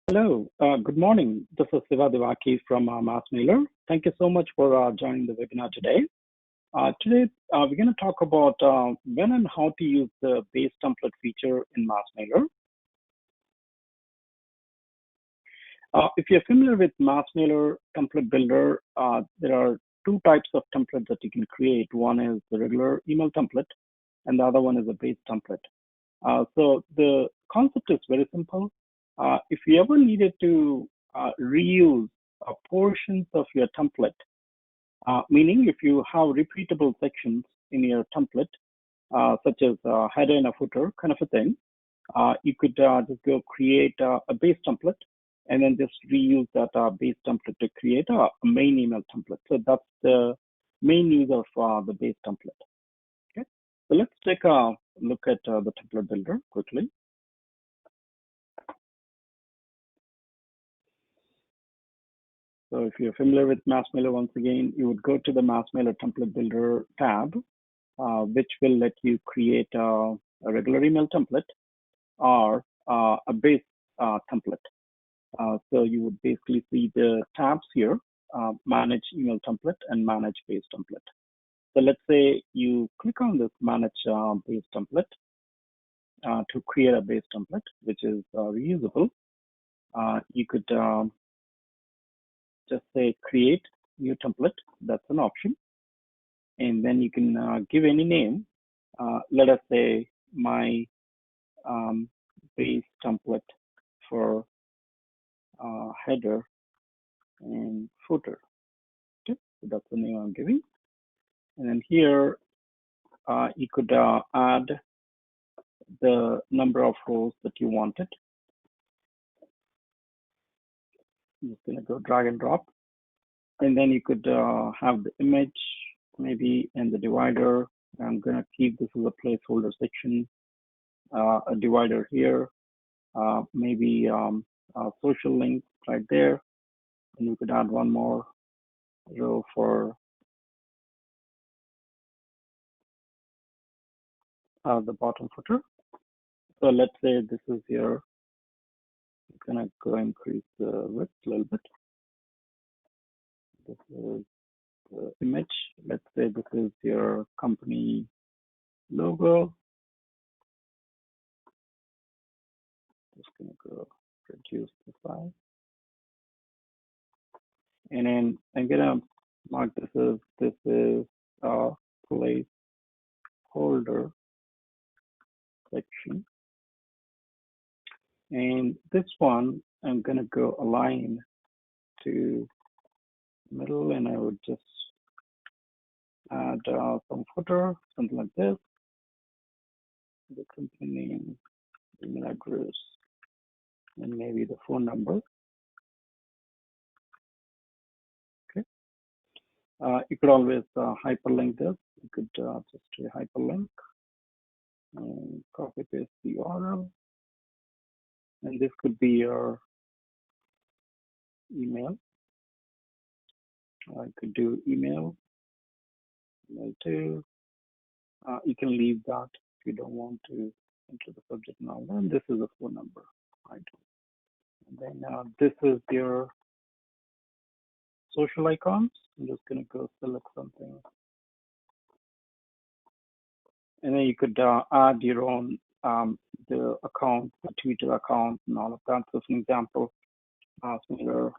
Hello, good morning. This is Siva Devaki from MassMailer. Thank you so much for joining the webinar today. We're going to talk about when and how to use the base template feature in MassMailer. If you're familiar with MassMailer Template Builder, there are two types of templates that you can create. One is the regular email template, and the other one is a base template. So the concept is very simple. If you ever needed to reuse portions of your template, meaning if you have repeatable sections in your template, such as a header and a footer kind of a thing, you could just go create a base template and then just reuse that base template to create a main email template. So that's the main use of the base template. Okay, so let's take a look at the template builder quickly. So if you're familiar with MassMailer, once again, you would go to the MassMailer Template Builder tab, which will let you create a regular email template or a base template. So you would basically see the tabs here, Manage Email Template and Manage Base Template. So let's say you click on this Manage Base Template to create a base template, which is reusable. You could just say create new template. That's an option. And then you can give any name. Let us say my base template for header and footer. Okay, so that's the name I'm giving. And then here you could add the number of rows that you wanted. I'm just going to go drag and drop. And then you could have the image maybe and the divider. I'm going to keep this as a placeholder section, a divider here, maybe a social link right there. And you could add one more row for the bottom footer. So let's say this is your, I'm going to go increase the width a little bit. This is the image. Let's say this is your company logo. Just going to go reduce the size. And then I'm going to mark this is a placeholder section. And this one, I'm going to go align to middle, and I would just add some footer, something like this. The company name, email address, and maybe the phone number. Okay. You could always hyperlink this. You could just do a hyperlink and copy paste the URL. And this could be your email. I could do email too. You can leave that if you don't want to enter the subject now. And this is a phone number, right? And then this is your social icons. I'm just going to go select something. And then you could add your own the account, the Twitter account, and all of that. So, for example, MassMailer.io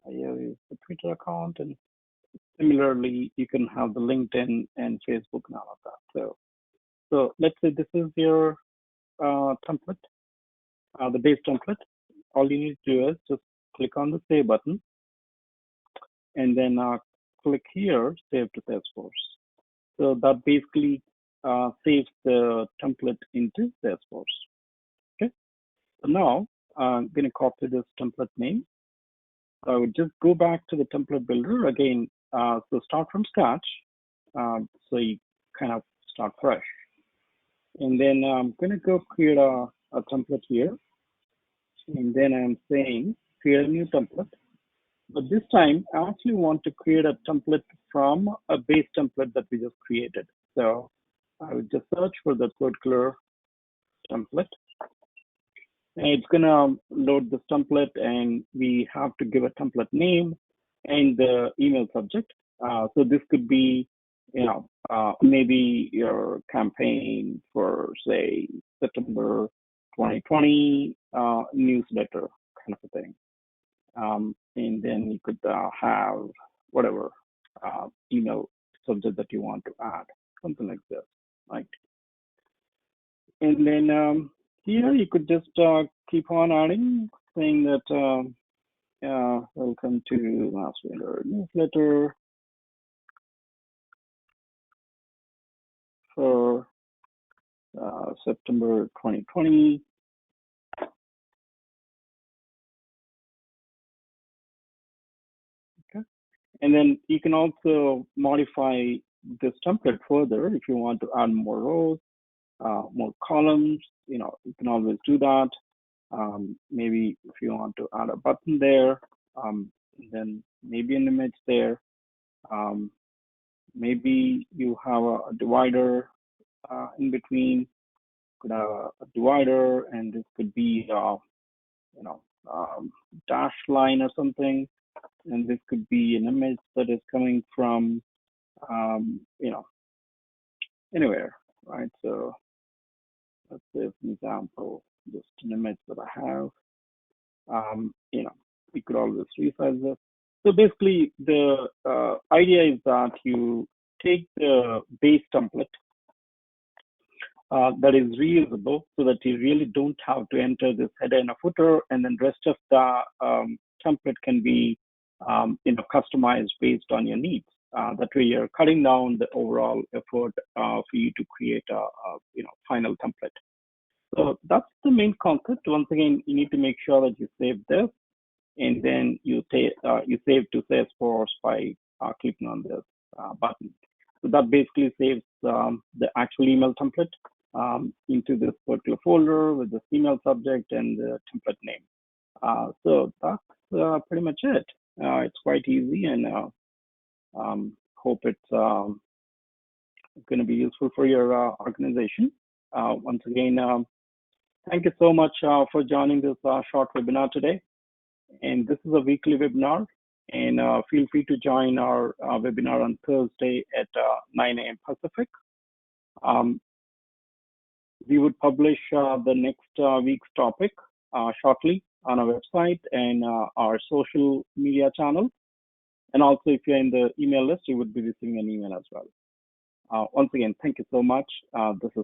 is the Twitter account, and similarly, you can have the LinkedIn and Facebook and all of that. So let's say this is your template, the base template. All you need to do is just click on the Save button, and then click here, Save to Salesforce. So that basically saves the template into Salesforce. Okay. So now I'm going to copy this template name. I would just go back to the template builder again. So start from scratch. So you kind of start fresh. And then I'm going to go create a template here. And then I'm saying create a new template. But this time, I actually want to create a template from a base template that we just created. So I would just search for the particular template. It's gonna load this template, and we have to give a template name and the email subject. So this could be, maybe your campaign for, say, September 2020 newsletter kind of a thing. And then you could have whatever email subject that you want to add, something like this, right? And then here you could just keep on adding, saying that welcome to MassMailer newsletter for September 2020. Okay. And then you can also modify this template further if you want to add more rows, more columns. You can always do that. Maybe if you want to add a button there, then maybe an image there. Maybe you have a divider in between. Could have a divider, and this could be dash line or something, and this could be an image that is coming from anywhere, right? So let's say, for example, just an image that I have. We could always resize this. So basically, the idea is that you take the base template that is reusable, so that you really don't have to enter this header and a footer, and then rest of the template can be customized based on your needs. That way, you're cutting down the overall effort for you to create a final template. So that's the main concept. Once again, you need to make sure that you save this, and then you save to Salesforce by clicking on this button. So that basically saves the actual email template into this particular folder with the email subject and the template name. So that's pretty much it. It's quite easy, and hope it's going to be useful for your organization. Once again, thank you so much for joining this short webinar today. And this is a weekly webinar, and feel free to join our webinar on Thursday at 9 a.m. Pacific. We would publish the next week's topic shortly on our website and our social media channels. And also, if you're in the email list, you would be receiving an email as well. Once again, thank you so much. This is